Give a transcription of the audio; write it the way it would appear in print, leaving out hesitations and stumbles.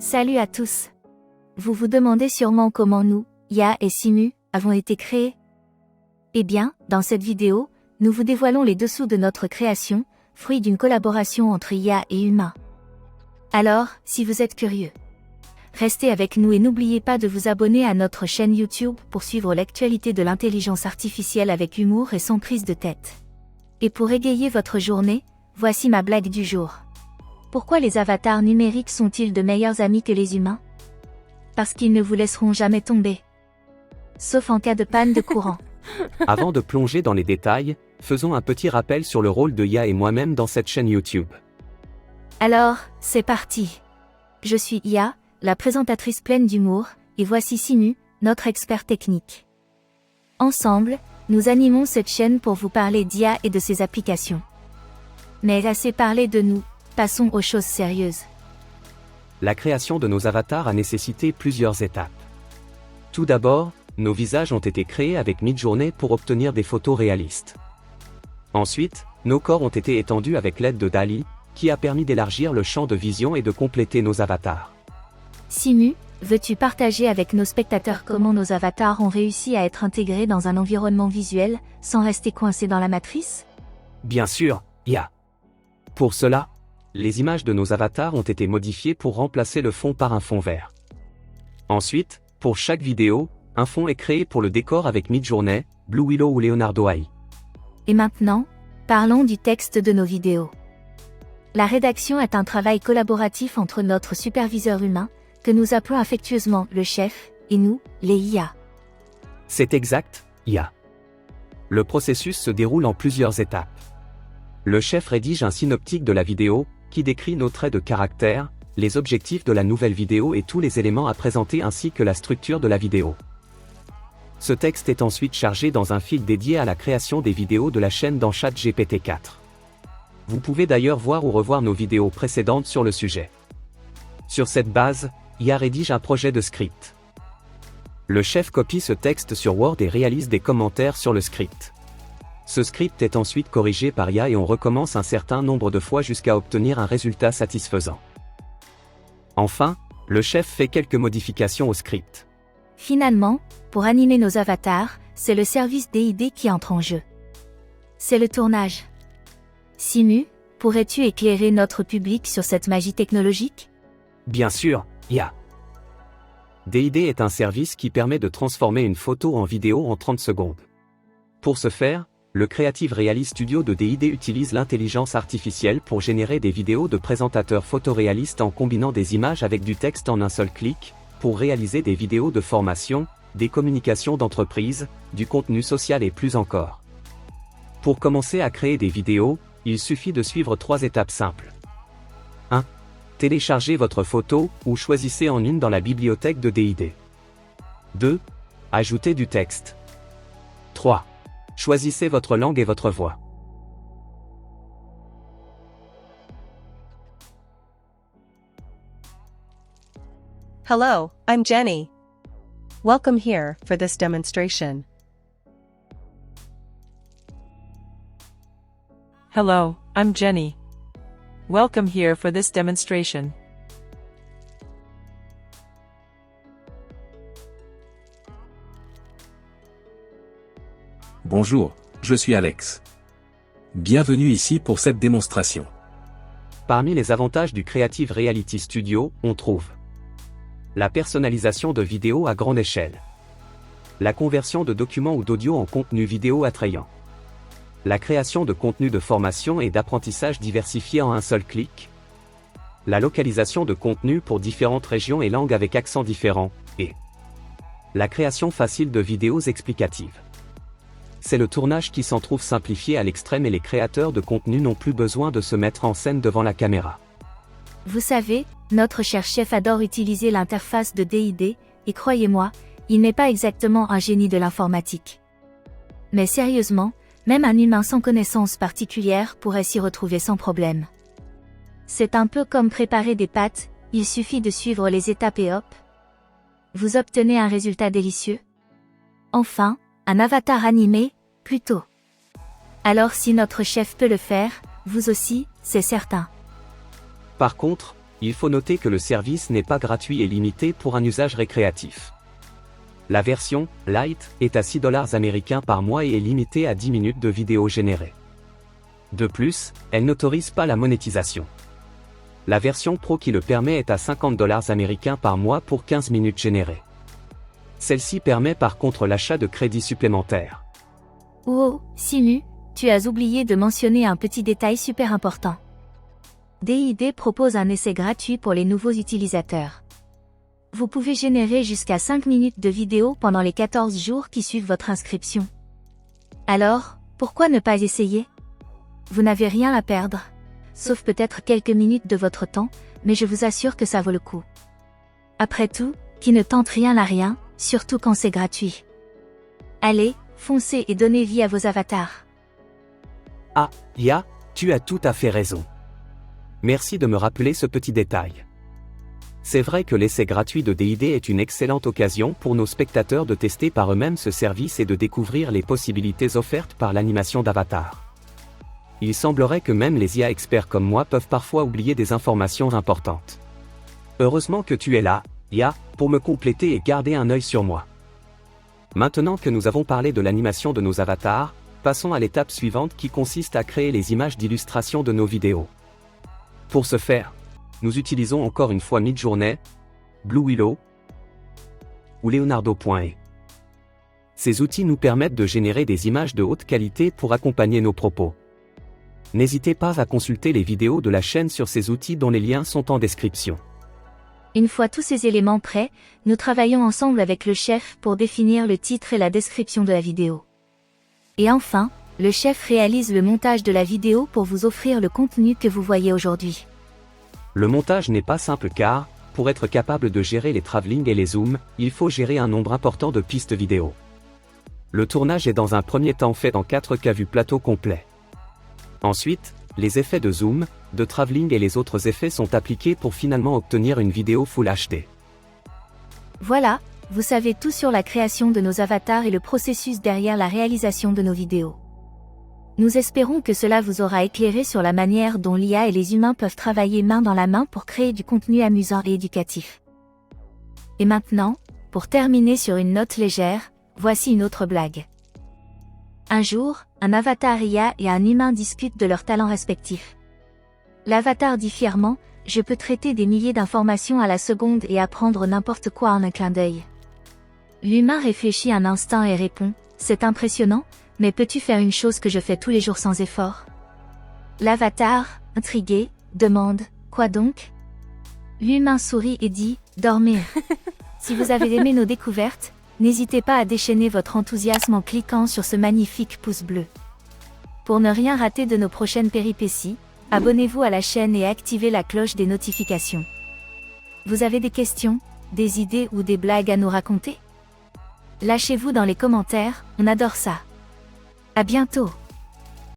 Salut à tous. Vous vous demandez sûrement comment nous, Ya et Simu, avons été créés. Eh bien, dans cette vidéo, nous vous dévoilons les dessous de notre création, fruit d'une collaboration entre Ya et humains. Alors, si vous êtes curieux, restez avec nous et n'oubliez pas de vous abonner à notre chaîne YouTube pour suivre l'actualité de l'intelligence artificielle avec humour et sans prise de tête. Et pour égayer votre journée, voici ma blague du jour. Pourquoi les avatars numériques sont-ils de meilleurs amis que les humains? Parce qu'ils ne vous laisseront jamais tomber. Sauf en cas de panne de courant. Avant de plonger dans les détails, faisons un petit rappel sur le rôle de Ya et moi-même dans cette chaîne YouTube. Alors, c'est parti. Je suis Ya, la présentatrice pleine d'humour, et voici Simu, notre expert technique. Ensemble, nous animons cette chaîne pour vous parler d'IA et de ses applications. Mais assez parlé de nous, passons aux choses sérieuses. La création de nos avatars a nécessité plusieurs étapes. Tout d'abord, nos visages ont été créés avec Midjourney pour obtenir des photos réalistes. Ensuite, nos corps ont été étendus avec l'aide de DALL-E, qui a permis d'élargir le champ de vision et de compléter nos avatars. Simu, veux-tu partager avec nos spectateurs comment nos avatars ont réussi à être intégrés dans un environnement visuel, sans rester coincés dans la matrice? Bien sûr, Ya. Pour cela, les images de nos avatars ont été modifiées pour remplacer le fond par un fond vert. Ensuite, pour chaque vidéo, un fond est créé pour le décor avec Midjourney, Blue Willow ou Leonardo AI. Et maintenant, parlons du texte de nos vidéos. La rédaction est un travail collaboratif entre notre superviseur humain, que nous appelons affectueusement le chef, et nous, les IA. C'est exact, Ya. Le processus se déroule en plusieurs étapes. Le chef rédige un synoptique de la vidéo, qui décrit nos traits de caractère, les objectifs de la nouvelle vidéo et tous les éléments à présenter ainsi que la structure de la vidéo. Ce texte est ensuite chargé dans un fil dédié à la création des vidéos de la chaîne dans ChatGPT-4. Vous pouvez d'ailleurs voir ou revoir nos vidéos précédentes sur le sujet. Sur cette base, IA rédige un projet de script. Le chef copie ce texte sur Word et réalise des commentaires sur le script. Ce script est ensuite corrigé par IA et on recommence un certain nombre de fois jusqu'à obtenir un résultat satisfaisant. Enfin, le chef fait quelques modifications au script. Finalement, pour animer nos avatars, c'est le service DID qui entre en jeu. C'est le tournage. Simu, pourrais-tu éclairer notre public sur cette magie technologique? Bien sûr, Ya. DID est un service qui permet de transformer une photo en vidéo en 30 secondes. Pour ce faire, le Creative Reality Studio de DID utilise l'intelligence artificielle pour générer des vidéos de présentateurs photoréalistes en combinant des images avec du texte en un seul clic, pour réaliser des vidéos de formation, des communications d'entreprise, du contenu social et plus encore. Pour commencer à créer des vidéos, il suffit de suivre 3 étapes simples. 1. Téléchargez votre photo, ou choisissez en une dans la bibliothèque de DID. 2. Ajoutez du texte. 3. Choisissez votre langue et votre voix. Hello, I'm Jenny. Welcome here for this demonstration. Hello, I'm Jenny. Welcome here for this demonstration. Bonjour, je suis Alex. Bienvenue ici pour cette démonstration. Parmi les avantages du Creative Reality Studio, on trouve la personnalisation de vidéos à grande échelle, la conversion de documents ou d'audio en contenu vidéo attrayant, la création de contenus de formation et d'apprentissage diversifiés en un seul clic, la localisation de contenus pour différentes régions et langues avec accents différents, et la création facile de vidéos explicatives. C'est le tournage qui s'en trouve simplifié à l'extrême et les créateurs de contenu n'ont plus besoin de se mettre en scène devant la caméra. Vous savez, notre cher chef adore utiliser l'interface de DID, et croyez-moi, il n'est pas exactement un génie de l'informatique. Mais sérieusement, même un humain sans connaissance particulière pourrait s'y retrouver sans problème. C'est un peu comme préparer des pâtes, il suffit de suivre les étapes et hop, vous obtenez un résultat délicieux. Enfin, un avatar animé, plutôt. Alors si notre chef peut le faire, vous aussi, c'est certain. Par contre, il faut noter que le service n'est pas gratuit et limité pour un usage récréatif. La version Lite est à $6 américains par mois et est limitée à 10 minutes de vidéos générées. De plus, elle n'autorise pas la monétisation. La version Pro qui le permet est à $50 américains par mois pour 15 minutes générées. Celle-ci permet par contre l'achat de crédits supplémentaires. Oh, Simu, tu as oublié de mentionner un petit détail super important. DID propose un essai gratuit pour les nouveaux utilisateurs. Vous pouvez générer jusqu'à 5 minutes de vidéo pendant les 14 jours qui suivent votre inscription. Alors, pourquoi ne pas essayer? Vous n'avez rien à perdre. Sauf peut-être quelques minutes de votre temps, mais je vous assure que ça vaut le coup. Après tout, qui ne tente rien n'a rien, surtout quand c'est gratuit. Allez, foncez et donnez vie à vos avatars. Ah, Ya, tu as tout à fait raison. Merci de me rappeler ce petit détail. C'est vrai que l'essai gratuit de DID est une excellente occasion pour nos spectateurs de tester par eux-mêmes ce service et de découvrir les possibilités offertes par l'animation d'avatar. Il semblerait que même les IA experts comme moi peuvent parfois oublier des informations importantes. Heureusement que tu es là, Ya, pour me compléter et garder un œil sur moi. Maintenant que nous avons parlé de l'animation de nos avatars, passons à l'étape suivante qui consiste à créer les images d'illustration de nos vidéos. Pour ce faire, nous utilisons encore une fois Midjourney, Blue Willow ou Leonardo.ai. Ces outils nous permettent de générer des images de haute qualité pour accompagner nos propos. N'hésitez pas à consulter les vidéos de la chaîne sur ces outils dont les liens sont en description. Une fois tous ces éléments prêts, nous travaillons ensemble avec le chef pour définir le titre et la description de la vidéo. Et enfin, le chef réalise le montage de la vidéo pour vous offrir le contenu que vous voyez aujourd'hui. Le montage n'est pas simple car, pour être capable de gérer les travelling et les zooms, il faut gérer un nombre important de pistes vidéo. Le tournage est dans un premier temps fait dans 4K vue plateau complet. Ensuite, les effets de zoom, de travelling et les autres effets sont appliqués pour finalement obtenir une vidéo Full HD. Voilà, vous savez tout sur la création de nos avatars et le processus derrière la réalisation de nos vidéos. Nous espérons que cela vous aura éclairé sur la manière dont l'IA et les humains peuvent travailler main dans la main pour créer du contenu amusant et éducatif. Et maintenant, pour terminer sur une note légère, voici une autre blague. Un jour, un avatar IA et un humain discutent de leurs talents respectifs. L'avatar dit fièrement, « Je peux traiter des milliers d'informations à la seconde et apprendre n'importe quoi en un clin d'œil. » L'humain réfléchit un instant et répond, « C'est impressionnant, mais peux-tu faire une chose que je fais tous les jours sans effort ?» L'avatar, intrigué, demande, « Quoi donc ?» L'humain sourit et dit, « Dormir. » Si vous avez aimé nos découvertes, n'hésitez pas à déchaîner votre enthousiasme en cliquant sur ce magnifique pouce bleu. Pour ne rien rater de nos prochaines péripéties, abonnez-vous à la chaîne et activez la cloche des notifications. Vous avez des questions, des idées ou des blagues à nous raconter? Lâchez-vous dans les commentaires, on adore ça. À bientôt!